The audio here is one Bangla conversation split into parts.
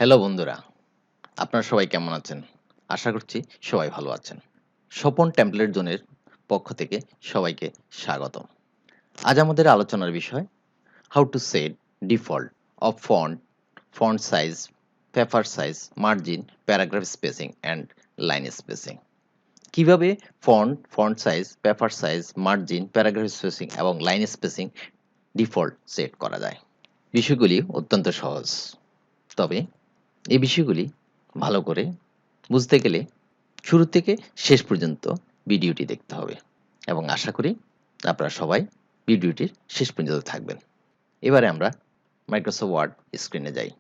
হ্যালো বন্ধুরা, আপনারা সবাই কেমন আছেন? আশা করছি সবাই ভালো আছেন। স্বপন টেমপ্লেট জোনের পক্ষ থেকে সবাইকে স্বাগতম। আজ আমাদের আলোচনার বিষয় how to set default of font, font size, paper size, margin, paragraph spacing and line spacing. কিভাবে font size, paper size, margin, paragraph spacing এবং লাইন স্পেসিং ডিফল্ট সেট করা যায়। বিষয়গুলি অত্যন্ত সহজ। তবে এই বিষয়গুলি ভালো করে বুঝতে গেলে শুরু থেকে শেষ পর্যন্ত ভিডিওটি দেখতে হবে এবং আশা করি আপনারা সবাই ভিডিওটির শেষ পর্যন্ত থাকবেন। এবারে আমরা মাইক্রোসফট ওয়ার্ড স্ক্রিনে যাই।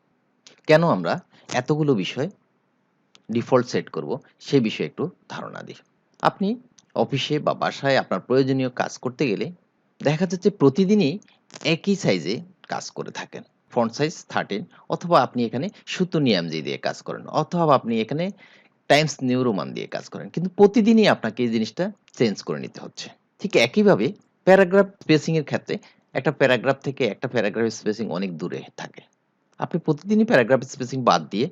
কেন আমরা এতগুলো বিষয় ডিফল্ট সেট করব সেই বিষয়ে একটু ধারণা দিই। আপনি অফিসে বা বাসায় আপনার প্রয়োজনীয় কাজ করতে গেলে দেখা যাচ্ছে প্রতিদিনই একই সাইজে কাজ করে থাকেন। ফন্ট সাইজ 13 অথবা আপনি এখানে সূত্র নিয়মজি দিয়ে কাজ করেন অথবা আপনি এখানে টাইমস নিউ রোমান দিয়ে কাজ করেন। কিন্তু প্রতিদিনই আপনাকে এই জিনিসটা চেঞ্জ করে নিতে হচ্ছে। ঠিক একইভাবে প্যারাগ্রাফ স্পেসিং এর ক্ষেত্রে একটা প্যারাগ্রাফ থেকে একটা প্যারাগ্রাফ স্পেসিং অনেক দূরে থাকে। আপনি প্রতিদিনই প্যারাগ্রাফ স্পেসিং বাদ দিয়ে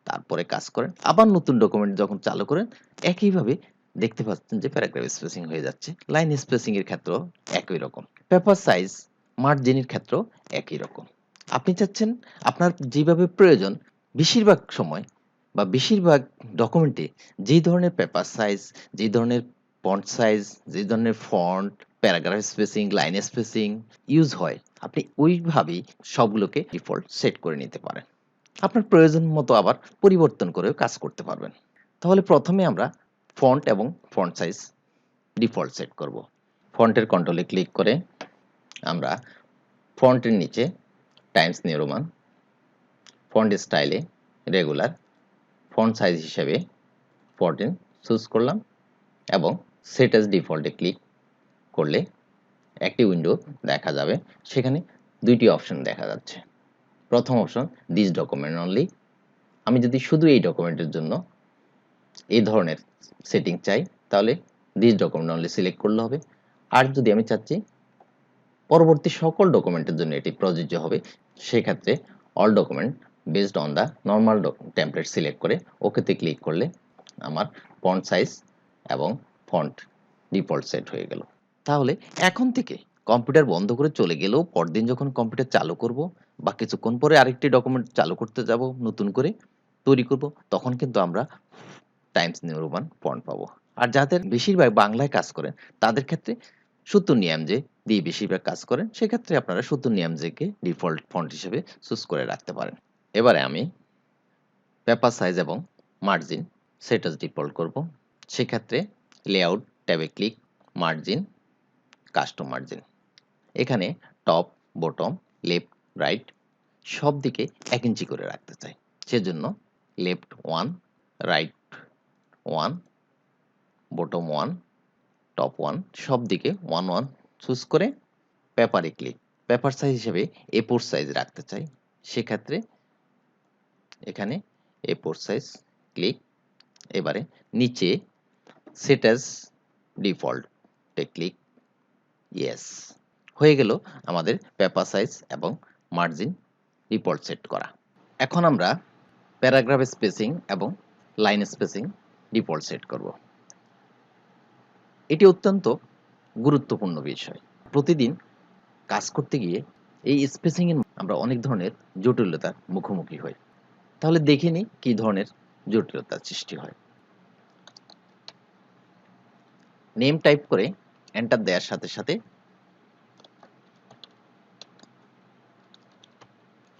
তারপরে কাজ করেন। আবার নতুন ডকুমেন্ট যখন চালু করেন একইভাবে দেখতে পাচ্ছেন যে প্যারাগ্রাফ স্পেসিং হয়ে যাচ্ছে। লাইন স্পেসিং এর ক্ষেত্রেও একই রকম। পেপার সাইজ, মার্জিনের ক্ষেত্রেও একই রকম। আপনি চাচ্ছেন আপনার যেভাবে প্রয়োজন বেশিরভাগ সময় বা বেশিরভাগ ডকুমেন্টে যেই ধরনের পেপার সাইজ, যেই ধরনের ফন্ট সাইজ, যে ধরনের font, paragraph spacing, line spacing use হয়, আপনি ওইভাবেই সবগুলোকে ডিফল্ট সেট করে নিতে পারেন। আপনার প্রয়োজন মতো আবার পরিবর্তন করেও কাজ করতে পারবেন। তাহলে প্রথমে আমরা ফন্ট এবং ফন্ট সাইজ ডিফল্ট সেট করব। ফন্টের কন্ট্রোলে ক্লিক করে আমরা ফন্টের নিচে টাইমস নিউ রোমান, ফন্ট স্টাইলে রেগুলার, ফন্ট সাইজ হিসেবে 14 চুজ করলাম এবং সেট অ্যাজ ডিফল্টে ক্লিক করলে একটি উইন্ডো দেখা যাবে। সেখানে দুইটি অপশন দেখা যাচ্ছে। প্রথম অপশন দিস ডকুমেন্ট অনলি। আমি যদি শুধু এই ডকুমেন্টের জন্য এই ধরনের সেটিং চাই তাহলে দিস ডকুমেন্ট অনলি সিলেক্ট করলে হবে। আর যদি আমি চাচ্ছি পরবর্তী সকল ডকুমেন্টের জন্য এটি প্রযোজ্য হবে সেক্ষেত্রে all document based on the normal template select করে ওকেতে ক্লিক করলে আমার ফন্ট সাইজ এবং ফন্ট ডিফল্ট সেট হয়ে গেল। তাহলে এখন থেকে কম্পিউটার বন্ধ করে চলে গেলেও পরদিন যখন কম্পিউটার চালু করব বা কিছুক্ষণ পরে আরেকটি ডকুমেন্ট চালু করতে যাব নতুন করে তৈরি করব তখন কিন্তু আমরা টাইমস নিউ রোমান ফন্ট পাবো। আর যাদের বেশিরভাগ বাংলায় কাজ করেন তাদের ক্ষেত্রে সূত্র নিয়ম যে দিয়ে বেশিরভাগ কাজ করেন সেক্ষেত্রে আপনারা সূত্র নিয়ম জেকে ডিফল্ট ফন্ট হিসেবে চুজ করে রাখতে পারেন। এবারে আমি পেপার সাইজ এবং মার্জিন সেট অ্যাজ ডিফল্ট করব। সেক্ষেত্রে লেআউট ট্যাবে ক্লিক, মার্জিন, কাস্টম মার্জিন। এখানে টপ, বটম, লেফট, রাইট সব দিকে 1 ইঞ্চি করে রাখতে চাই। সেজন্য লেফট 1, রাইট 1, বটম 1, টপ 1 সব দিকে 1 1 চুজ করে পেপারে ক্লিক। পেপার সাইজ হিসেবে A4 সাইজ রাখতে চাই। সেক্ষেত্রে এখানে A4 সাইজ ক্লিক। এবারে নিচে সেট অ্যাজ ডিফল্ট এ ক্লিক, ইয়েস। হয়ে গেল আমাদের পেপার সাইজ এবং মার্জিন ডিফল্ট সেট করা। এখন আমরা প্যারাগ্রাফ স্পেসিং এবং লাইন স্পেসিং ডিফল্ট সেট করব। এটি অত্যন্ত গুরুত্বপূর্ণ বিষয়। প্রতিদিন কাজ করতে গিয়ে এই স্পেসিং এর আমরা অনেক ধরনের জটিলতার মুখোমুখি হই। তাহলে দেখে নিই কি ধরনের জটিলতার সৃষ্টি হয়। নেম টাইপ করে এন্টার দেওয়ার সাথে সাথে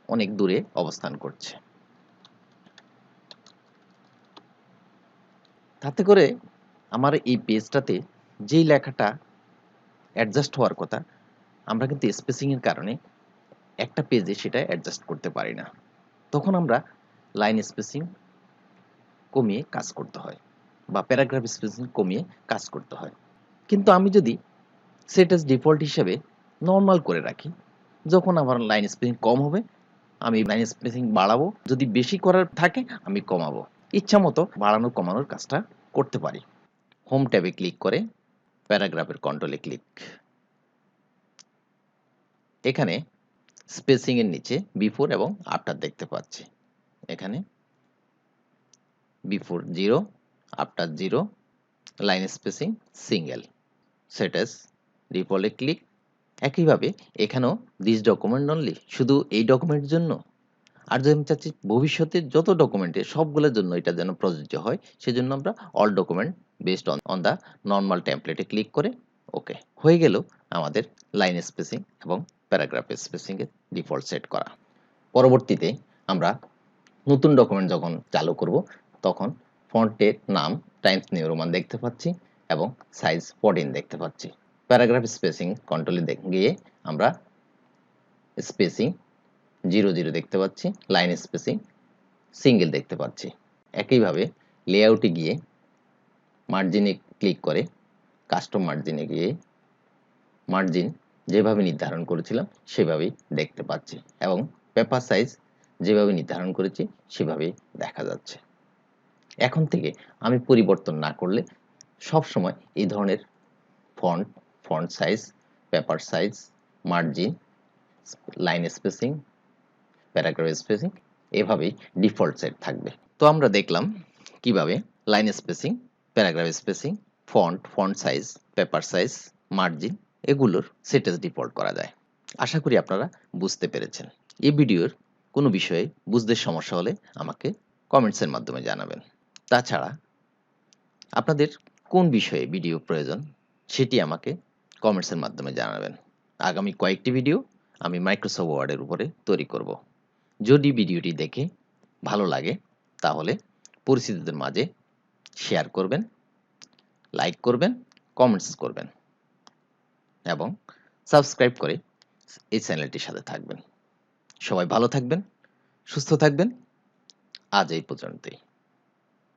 অনেক দূরে অবস্থান করছে। তাতে করে আমার এই পেজটাতে যেই লেখাটা অ্যাডজাস্ট হওয়ার কথা আমরা কিন্তু স্পেসিং এর কারণে একটা পেজে সেটা অ্যাডজাস্ট করতে পারি না। তখন আমরা লাইন স্পেসিং কমিয়ে কাজ করতে হয় বা প্যারাগ্রাফ স্পেসিং কমিয়ে কাজ করতে হয়। কিন্তু আমি যদি সেট অ্যাজ ডিফল্ট হিসেবে নরমাল করে রাখি, যখন আমার লাইন স্পেসিং কম হবে আমি লাইন স্পেসিং বাড়াবো, যদি বেশি করার থাকে আমি কমাবো। ইচ্ছা মতো বাড়ানো কমানোর কাজটা করতে পারি। হোম ট্যাবে ক্লিক করে প্যারাগ্রাফের কন্ট্রোলে ক্লিক। এখানে স্পেসিং এর নিচে বিফোর এবং আফটার দেখতে পাচ্ছি। এখানে before 0, after 0, line spacing single, set as ডিফল্টে ক্লিক। একইভাবে এখানেও দিস ডকুমেন্ট অনলি, শুধু এই ডকুমেন্টের জন্য। আর যদি আমি চাচ্ছি ভবিষ্যতে যত ডকুমেন্টে সবগুলোর জন্য এটা যেন প্রযোজ্য হয়, সেজন্য আমরা all document based on the normal টেমপ্লেটে ক্লিক করে ওকে হয়ে গেল আমাদের লাইন স্পেসিং এবং প্যারাগ্রাফ স্পেসিংয়ের ডিফল্ট সেট করা। পরবর্তীতে আমরা নতুন ডকুমেন্ট যখন চালু করব তখন ফন্টের নাম টাইমস নিউ রোমান দেখতে পাচ্ছি এবং সাইজ 14 দেখতে পাচ্ছি। প্যারাগ্রাফ স্পেসিং কন্ট্রোলে গিয়ে আমরা স্পেসিং 00 দেখতে পাচ্ছি, লাইন স্পেসিং সিঙ্গেল দেখতে পাচ্ছি। একইভাবে লেআউটে গিয়ে মার্জিনে ক্লিক করে কাস্টম মার্জিনে গিয়ে মার্জিন যেভাবে নির্ধারণ করেছিলাম সেভাবেই দেখতে পাচ্ছি এবং পেপার সাইজ যেভাবে নির্ধারণ করেছি সেভাবেই দেখা যাচ্ছে। এখন থেকে আমি পরিবর্তন না করলে সব সময় এই ধরনের font size, paper size, margin, line spacing, paragraph spacing এভাবেই ডিফল্ট সেট থাকবে। তো আমরা দেখলাম কিভাবে line spacing, paragraph spacing, font size, paper size, margin এগুলোর সেট অ্যাজ ডিফল্ট করা যায়। আশা করি আপনারা বুঝতে পেরেছেন। এই ভিডিওর কোনো বিষয়ে বুঝতে সমস্যা হলে আমাকে কমেন্টসের মাধ্যমে জানাবেন। তাছাড়া আপনাদের কোন বিষয়ে ভিডিও প্রয়োজন সেটি আমাকে কমেন্টসের মাধ্যমে জানাবেন। আগামী কয়েকটি ভিডিও আমি মাইক্রোসফট ওয়ার্ডের উপরে তৈরি করব। যদি ভিডিওটি দেখে ভালো লাগে তাহলে পরিচিতদের মাঝে শেয়ার করবেন, লাইক করবেন, কমেন্টস করবেন এবং সাবস্ক্রাইব করে এই চ্যানেলটির সাথে থাকবেন। সবাই ভালো থাকবেন, সুস্থ থাকবেন। আজ এই পর্যন্তই।